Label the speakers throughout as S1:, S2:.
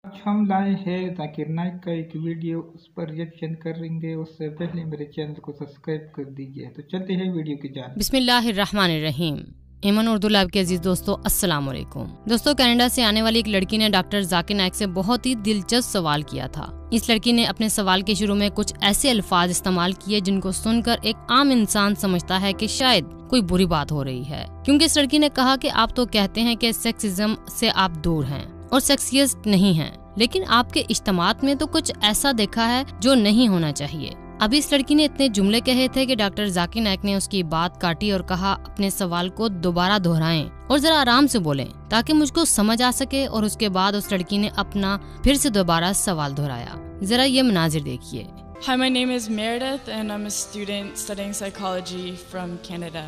S1: आज हम लाए हैं जाकिर नाइक का एक वीडियो, उस पर रिएक्शन करेंगे। उससे पहले मेरे चैनल को सब्सक्राइब कर दीजिए। तो चलते हैं वीडियो की जान।
S2: बिस्मिल्लाहिर्रहमानिर्रहीम। ईमान उर्दू लैब के अजीज दोस्तों, अस्सलाम वालेकुम। दोस्तों, कनाडा से आने वाली एक लड़की ने डॉक्टर जाकिर नाइक से बहुत ही दिलचस्प सवाल किया था। इस लड़की ने अपने सवाल के शुरू में कुछ ऐसे अल्फाज इस्तेमाल किए जिनको सुनकर एक आम इंसान समझता है कि शायद कोई बुरी बात हो रही है, क्योंकि इस लड़की ने कहा कि आप तो कहते हैं कि सेक्सिज्म से आप दूर हैं और सेक्सियस्ट नहीं हैं, लेकिन आपके इज्तिमात में तो कुछ ऐसा देखा है जो नहीं होना चाहिए। अभी इस लड़की ने इतने जुमले कहे थे कि डॉक्टर जाकिर नाइक ने उसकी बात काटी और कहा, अपने सवाल को दोबारा दोहराएं और जरा आराम से बोलें ताकि मुझको समझ आ सके। और उसके बाद उस लड़की ने अपना फिर से दोबारा सवाल दोहराया। जरा ये मनाजिर देखिए।
S3: Hi, my name is Meredith and I'm a student studying psychology from Canada.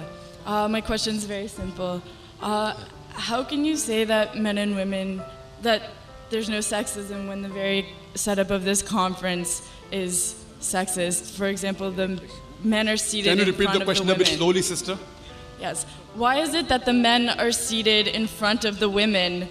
S3: My question is very simple. How can you say that men and women, that there's no sexism when the very setup of this conference is sexist? For example, the men are seated in front of the women. Can you repeat the question a bit slowly, sister? Yes. Why is it that the men are seated in front of the women?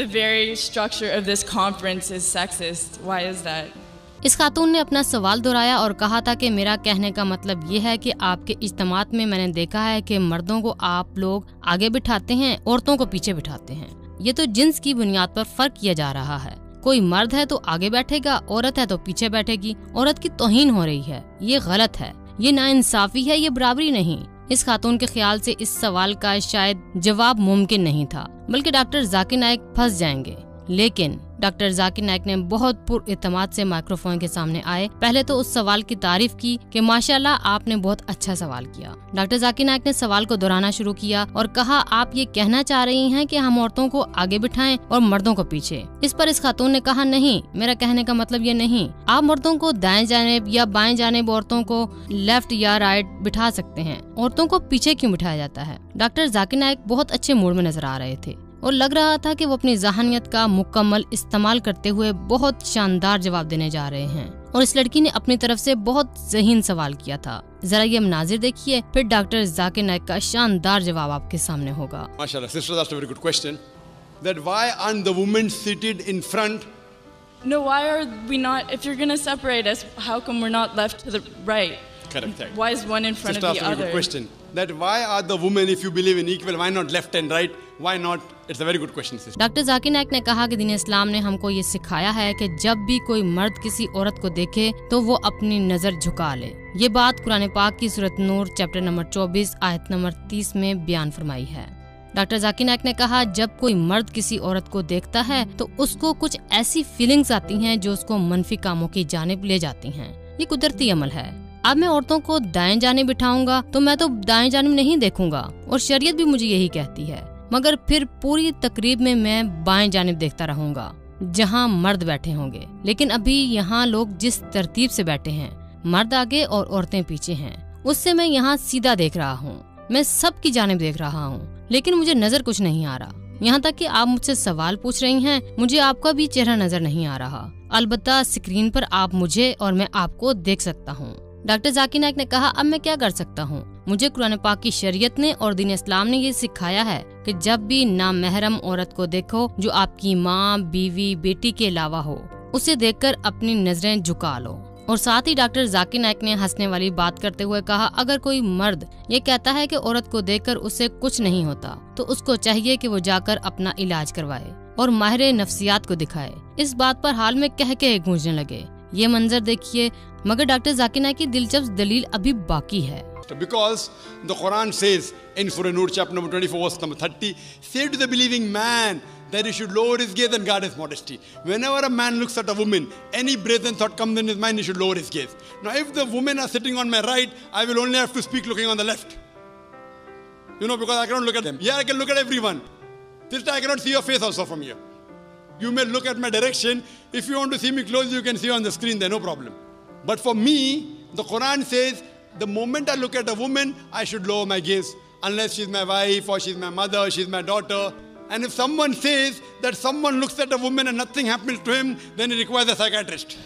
S3: The very structure of this conference is sexist. Why is that?
S2: इस खातून ने अपना सवाल दोहराया और कहा था कि मेरा कहने का मतलब ये है कि आपके इज्तिमात में मैंने देखा है कि मर्दों को आप लोग आगे बिठाते हैं, औरतों को पीछे बिठाते हैं। ये तो जिन्स की बुनियाद पर फर्क किया जा रहा है। कोई मर्द है तो आगे बैठेगा, औरत है तो पीछे बैठेगी। औरत की तौहीन हो रही है, ये गलत है, ये नाइंसाफी है, ये बराबरी नहीं। इस खातून के ख्याल से इस सवाल का शायद जवाब मुमकिन नहीं था, बल्कि डॉक्टर जाकिर नाइक फंस जाएंगे। लेकिन डॉक्टर जाकिर नाइक ने बहुत पुरइत्माद से माइक्रोफोन के सामने आए। पहले तो उस सवाल की तारीफ की कि माशाल्लाह आपने बहुत अच्छा सवाल किया। डॉक्टर जाकिर नाइक ने सवाल को दोहराना शुरू किया और कहा, आप ये कहना चाह रही हैं कि हम औरतों को आगे बिठाएं और मर्दों को पीछे। इस पर इस खातून ने कहा, नहीं, मेरा कहने का मतलब ये नहीं। आप मर्दों को दाएं जानिब या बाएं जानिब, औरतों को लेफ्ट या राइट बिठा सकते हैं, औरतों को पीछे क्यों बिठाया जाता है? डॉक्टर जाकिर नाइक बहुत अच्छे मूड में नजर आ रहे थे और लग रहा था कि वो अपनी ज़हानियत का मुकम्मल इस्तेमाल करते हुए बहुत शानदार जवाब देने जा रहे हैं। और इस लड़की ने अपनी तरफ से बहुत ज़हीन सवाल किया था। जरा ये मनाजिर देखिए, फिर डॉक्टर जाकिर नाइक का शानदार जवाब आपके सामने होगा।
S4: Mashallah, sister, that's a very good question. That why aren't the women seated in front?
S3: No, why are we not? If you're going to separate us, how come we're not left to the right?
S4: Correct.
S3: Why is one in front
S4: sister,
S3: of the
S4: that's a
S3: other?
S4: good question. That why are the women, if you believe in equal, why not left and right? Why not? It's a very good question, sister.
S2: Doctor Zakir Naik ने कहा कि दीन इस्लाम ने हमको ये सिखाया है कि जब भी कोई मर्द किसी औरत को देखे तो वो अपनी नजर झुका ले। ये बात कुरान पाक की सूरत नूर चैप्टर नंबर 24 आयत नंबर 30 में बयान फरमाई है। डॉक्टर जाकिर नाइक ने कहा, जब कोई मर्द किसी औरत को देखता है तो उसको कुछ ऐसी फीलिंग्स आती हैं जो उसको मनफी कामों की जानिब ले जाती हैं। ये कुदरती अमल है। अब मैं औरतों को दाएं जानिब बिठाऊंगा तो मैं तो दाएं जानिब नहीं देखूंगा, और शरीयत भी मुझे यही कहती है, मगर फिर पूरी तकरीब में मैं बाएं जानिब देखता रहूंगा जहां मर्द बैठे होंगे। लेकिन अभी यहाँ लोग जिस तरतीब से बैठे हैं, मर्द आगे और औरतें पीछे हैं, उससे मैं यहाँ सीधा देख रहा हूँ, मैं सबकी जानिब देख रहा हूँ, लेकिन मुझे नजर कुछ नहीं आ रहा। यहाँ तक कि आप मुझसे सवाल पूछ रही हैं, मुझे आपका भी चेहरा नजर नहीं आ रहा। अलबत्ता स्क्रीन पर आप मुझे और मैं आपको देख सकता हूँ। डॉक्टर जाकिर नाइक ने कहा, अब मैं क्या कर सकता हूँ? मुझे कुरान पाक की शरीयत ने और दीन इस्लाम ने ये सिखाया है कि जब भी नामहरम औरत को देखो जो आपकी माँ, बीवी, बेटी के अलावा हो, उसे देखकर अपनी नजरें झुका लो। और साथ ही डॉक्टर जाकिर नाइक ने हंसने वाली बात करते हुए कहा, अगर कोई मर्द ये कहता है कि औरत को देखकर उससे कुछ नहीं होता तो उसको चाहिए कि वो जाकर अपना इलाज करवाए और माहिर नफ्सियात को दिखाए। इस बात पर हाल में कह के गूंजने लगे। ये मंजर देखिए, मगर डॉक्टर जाकिर नाइक की दिलचस्प दलील अभी बाकी है।
S4: Because the Quran says in Surah Nur chapter number 24 verse number 30, say to the believing man that he should lower his gaze and guard his modesty. Whenever a man looks at a woman, any brazen thought comes in his mind, he should lower his gaze. Now if the women are sitting on my right, I will only have to speak looking on the left. Because I cannot look at them. Yeah, I can look at everyone. This time I cannot see your face also from here. You may look at my direction. If you want to see me close, you can see on the screen there, no problem. But for me, the Quran says, the moment I look at a woman, I should lower my gaze. Unless she's my wife or she's my mother, she's my daughter. And if someone says that someone looks at a woman and nothing happens to him, then he requires a psychiatrist.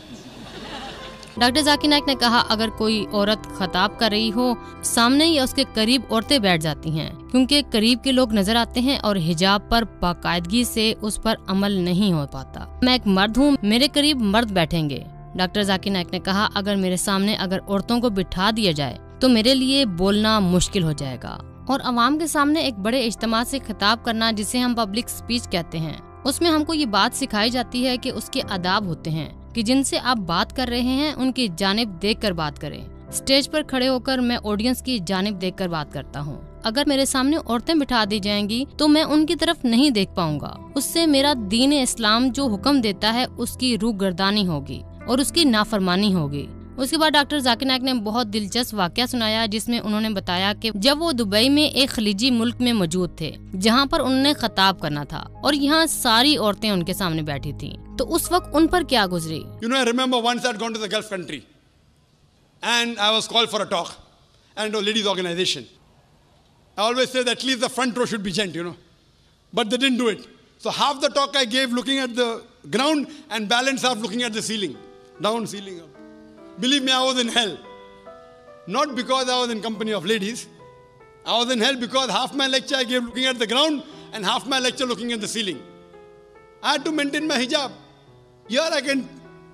S2: Doctor Zakir Naik ने कहा अगर कोई औरत खिताब कर रही हो, सामने या उसके करीब औरतें बैठ जाती हैं क्योंकि करीब के लोग नजर आते हैं और हिजाब पर बाकायदगी से उस पर अमल नहीं हो पाता। मैं एक मर्द हूँ, मेरे करीब मर्द बैठेंगे। डॉक्टर जाकिर नाइक ने कहा अगर मेरे सामने अगर औरतों को बिठा दिया जाए तो मेरे लिए बोलना मुश्किल हो जाएगा। और अवाम के सामने एक बड़े इज्तिमा से खिताब करना, जिसे हम पब्लिक स्पीच कहते हैं, उसमें हमको ये बात सिखाई जाती है कि उसके आदाब होते हैं कि जिनसे आप बात कर रहे हैं उनकी जानिब देखकर बात करें। स्टेज पर खड़े होकर मैं ऑडियंस की जानिब देखकर बात करता हूँ। अगर मेरे सामने औरतें बिठा दी जाएंगी तो मैं उनकी तरफ नहीं देख पाऊंगा। उससे मेरा दीन इस्लाम जो हुक्म देता है उसकी रूगर्दानी होगी और उसकी नाफरमानी होगी। उसके बाद डॉक्टर जाकिर नाइक ने बहुत दिलचस्प वाकया सुनाया, जिसमें उन्होंने बताया कि जब वो दुबई में एक खलीजी मुल्क में मौजूद थे जहां पर उन्होंने खिताब करना था और यहाँ सारी औरतें उनके सामने बैठी थीं, तो उस वक्त उन पर क्या गुजरी।
S4: You know, I remember once I'd gone to the Gulf country and I was called for a talk and a ladies organization. I always say that at least the front row should be gent, you know, but they didn't do it. So half the talk I gave looking at the ground and balance half looking at the ceiling, down ceiling up. Believe me, I was in hell. Not because I was in company of ladies. I was in hell because half my lecture I gave looking at the ground and half my lecture looking at the ceiling. I had to maintain my hijab. Here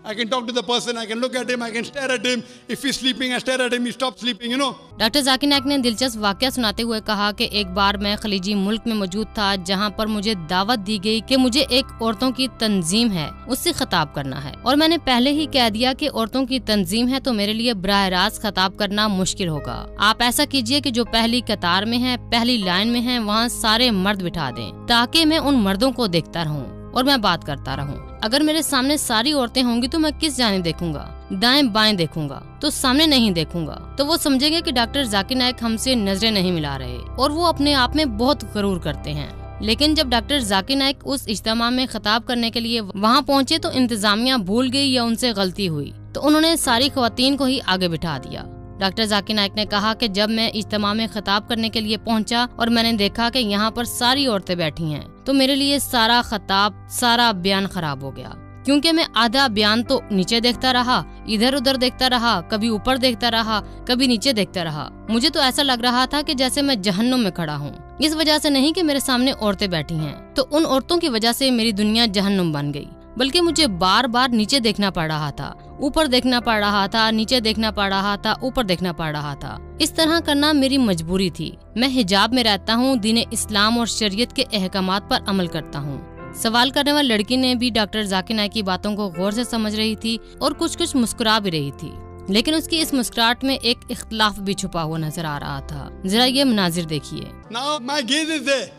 S4: I can talk to the person, I can look at him, I can stare at him. If he's sleeping, I stare at him, he stops sleeping, you know.
S2: Doctor Zakir Naik ने दिलचस्प वाकया सुनाते हुए कहा कि एक बार मैं खलीजी मुल्क में मौजूद था जहां पर मुझे दावत दी गई कि मुझे एक औरतों की तंजीम है उससे खिताब करना है, और मैंने पहले ही कह दिया कि औरतों की तंजीम है तो मेरे लिए बराह रास्त खिताब करना मुश्किल होगा। आप ऐसा कीजिए कि जो पहली कतार में है, पहली लाइन में है, वहाँ सारे मर्द बिठा दें ताकि मैं उन मर्दों को देखता रहूं और मैं बात करता रहूं। अगर मेरे सामने सारी औरतें होंगी तो मैं किस जानिब देखूंगा? दाएं बाएं देखूंगा तो सामने नहीं देखूंगा। तो वो समझेंगे कि डॉक्टर जाकिर नाइक हमसे नजरें नहीं मिला रहे और वो अपने आप में बहुत गरूर करते हैं। लेकिन जब डॉक्टर जाकिर नाइक उस इज्तिमा में खिताब करने के लिए वहाँ पहुँचे तो इंतजामिया भूल गई या उनसे गलती हुई, तो उन्होंने सारी खवातीन को ही आगे बिठा दिया। डॉक्टर जाकिर नाइक ने कहा कि जब मैं इज्तिमा में खिताब करने के लिए पहुंचा और मैंने देखा कि यहाँ पर सारी औरतें बैठी हैं, तो मेरे लिए सारा खिताब, सारा बयान खराब हो गया, क्योंकि मैं आधा बयान तो नीचे देखता रहा, इधर उधर देखता रहा, कभी ऊपर देखता रहा, कभी नीचे देखता रहा। मुझे तो ऐसा लग रहा था कि जैसे मैं जहन्नुम में खड़ा हूँ। इस वजह से नहीं कि मेरे सामने औरतें बैठी हैं, तो उन औरतों की वजह से मेरी दुनिया जहन्नुम बन गई, बल्कि मुझे बार बार नीचे देखना पड़ रहा था, ऊपर देखना पड़ रहा था, नीचे देखना पड़ रहा था, ऊपर देखना पड़ रहा था। इस तरह करना मेरी मजबूरी थी। मैं हिजाब में रहता हूँ, दीन इस्लाम और शरीयत के अहकामात पर अमल करता हूँ। सवाल करने वाली लड़की ने भी डॉक्टर जाकिर नाइक की बातों को गौर से समझ रही थी और कुछ मुस्कुरा भी रही थी, लेकिन उसकी इस मुस्कुराहट में एक इख्तिलाफ भी छुपा हुआ नजर आ रहा था। जरा ये मनाजिर देखिए।
S4: Now my gaze is there.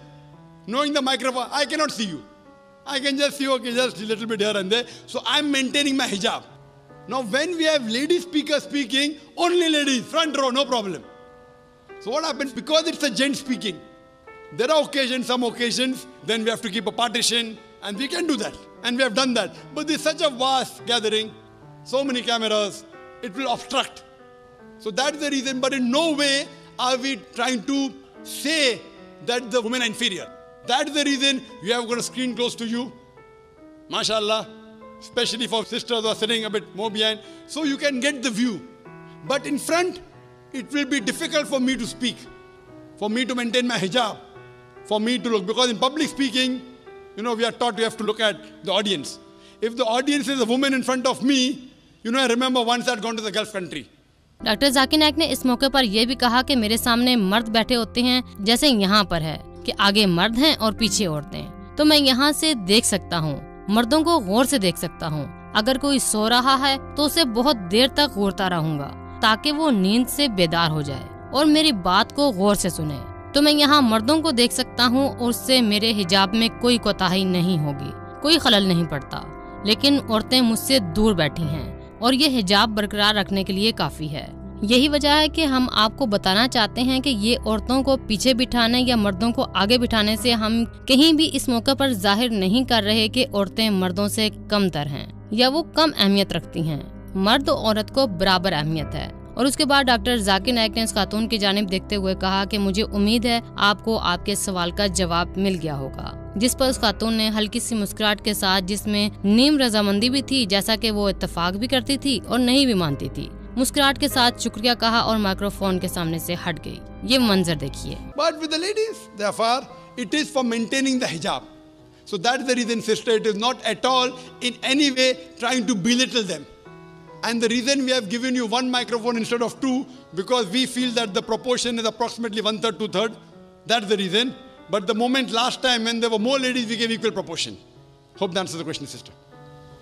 S4: Knowing the microphone, I cannot see you. I can just see, okay, just a little bit here and there. So I'm maintaining my hijab. Now when we have lady speakers speaking, only ladies, front row, no problem. So what happens? Because it's a gent speaking, there are occasions, some occasions, then we have to keep a partition, and we can do that. And we have done that. But there's such a vast gathering, so many cameras, it will obstruct. So that's the reason, but in no way are we trying to say that the women are inferior. That's the reason we have got a screen close to you, mashallah, especially for sisters who are sitting a bit more behind, so you can get the view. But in front, it will be difficult for me to speak, for me to maintain my hijab, for me to look, because in public speaking, you know, we are taught we have to look at the audience. If the audience is a woman in front of me, you know, I remember once I'd gone to the Gulf country.
S2: Doctor Zakir Naik ने इस मौके पर यह भी कहा कि मेरे सामने मर्द बैठे होते हैं, जैसे यहाँ पर है कि आगे मर्द हैं और पीछे औरतें, तो मैं यहाँ से देख सकता हूँ, मर्दों को गौर से देख सकता हूँ। अगर कोई सो रहा है तो उसे बहुत देर तक घूरता रहूंगा ताकि वो नींद से बेदार हो जाए और मेरी बात को गौर से सुने। तो मैं यहाँ मर्दों को देख सकता हूँ और उससे मेरे हिजाब में कोई कोताही नहीं होगी, कोई खलल नहीं पड़ता। लेकिन औरतें मुझसे दूर बैठी हैं और ये हिजाब बरकरार रखने के लिए काफी है। यही वजह है कि हम आपको बताना चाहते हैं कि ये औरतों को पीछे बिठाने या मर्दों को आगे बिठाने से हम कहीं भी इस मौके पर जाहिर नहीं कर रहे कि औरतें मर्दों से कमतर हैं या वो कम अहमियत रखती हैं। मर्द और औरत को बराबर अहमियत है और उसके बाद डॉक्टर जाकिर नाइक ने इस खातून की जानिब देखते हुए कहा कि मुझे उम्मीद है आपको आपके सवाल का जवाब मिल गया होगा। जिस पर उस खातून ने हल्की सी मुस्कुराहट के साथ, जिसमें नीम रजामंदी भी थी, जैसा कि वो इत्तेफाक भी करती थी और नहीं भी मानती थी, मुस्कुराहट के साथ शुक्रिया कहा और माइक्रोफोन के सामने से हट गई। ये मंजर देखिए।
S4: But with the ladies, therefore, it is for maintaining the hijab. So that's the reason, sister, it is not at all in any way trying to belittle them. And the reason we have given you one microphone instead of two, because we feel that the proportion is approximately 1/3, 2/3. That's the reason. But the moment last time when there were more ladies, we gave equal proportion. Hope that answers the question, sister.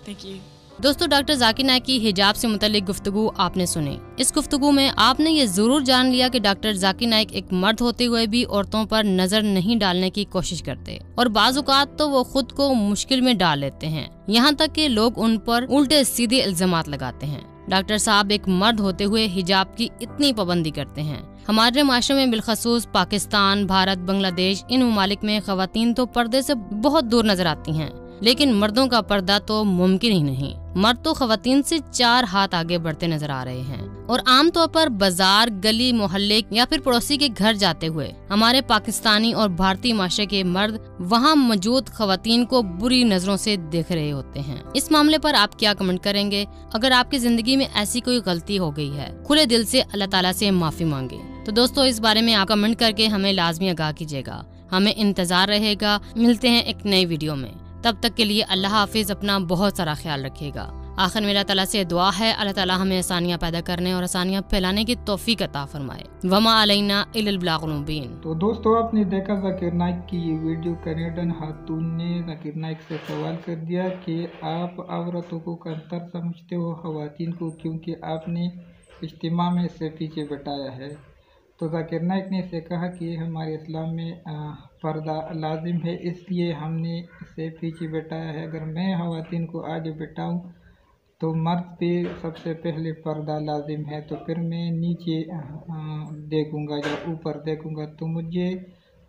S3: Thank you.
S2: दोस्तों, doctor Zakir Naik की हिजाब से मुतल्लिक गुफ्तगू आपने सुनी। इस गुफ्तगू में आपने ये जरूर जान लिया कि डॉक्टर जाकिर नाइक एक मर्द होते हुए भी औरतों पर नजर नहीं डालने की कोशिश करते और बाज़ औक़ात तो वो खुद को मुश्किल में डाल लेते हैं, यहाँ तक कि लोग उन पर उल्टे सीधे इल्जामात लगाते हैं। डॉक्टर साहब एक मर्द होते हुए हिजाब की इतनी पाबंदी करते हैं। हमारे माशरे में बिलखसूस पाकिस्तान, भारत, बांग्लादेश, इन ममालिक में खवातीन तो पर्दे से बहुत दूर नजर आती हैं, लेकिन मर्दों का पर्दा तो मुमकिन ही नहीं। मर्द तो खवातीन से 4 हाथ आगे बढ़ते नजर आ रहे हैं और आमतौर पर बाजार, गली, मोहल्ले या फिर पड़ोसी के घर जाते हुए हमारे पाकिस्तानी और भारतीय माशरे के मर्द वहां मौजूद खवातीन को बुरी नजरों से देख रहे होते हैं। इस मामले पर आप क्या कमेंट करेंगे? अगर आपकी जिंदगी में ऐसी कोई गलती हो गई है, खुले दिल से अल्लाह ताला से माफी मांगे। तो दोस्तों, इस बारे में आप कमेंट करके हमें लाजमी आगाह कीजिएगा। हमें इंतजार रहेगा। मिलते हैं एक नई वीडियो में। तब तक के लिए अल्लाह हाफिज, अपना बहुत सारा ख्याल रखिएगा। आखिर मेरा ताला से दुआ है, अल्लाह ताला हमें आसानियाँ पैदा करने और आसानियाँ फैलाने की तौफीक अता फरमाए। वमा अलैना इल्लल बलागुल मुबीन।
S1: तो दोस्तों, आपने देखा जाकिर नाइक की ये वीडियो। कैनेडन खातून ने जाकिर नाइक से सवाल कर दिया कि आप औरतों को कमतर समझते हो खवातीन को, क्योंकि आपने इज्तिमा में इससे पीछे बैठाया है। तो जाकिर नाइक ने इसे कहा कि हमारे इस्लाम में पर्दा लाजिम है, इसलिए हमने इसे पीछे बैठाया है। अगर मैं खवातीन को आगे बैठाऊं तो मर्द पे सबसे पहले पर्दा लाजिम है, तो फिर मैं नीचे देखूंगा या ऊपर देखूंगा तो मुझे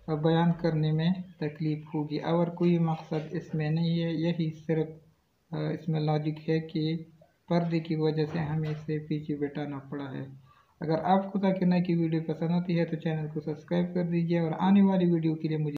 S1: बयान करने में तकलीफ़ होगी, और कोई मकसद इसमें नहीं है। यही सिर्फ इसमें लॉजिक है कि पर्दे की वजह से हमें इसे पीछे बैठाना पड़ा है। अगर आपको जाकिर नाइक की वीडियो पसंद आती है तो चैनल को सब्सक्राइब कर दीजिए और आने वाली वीडियो के लिए मुझे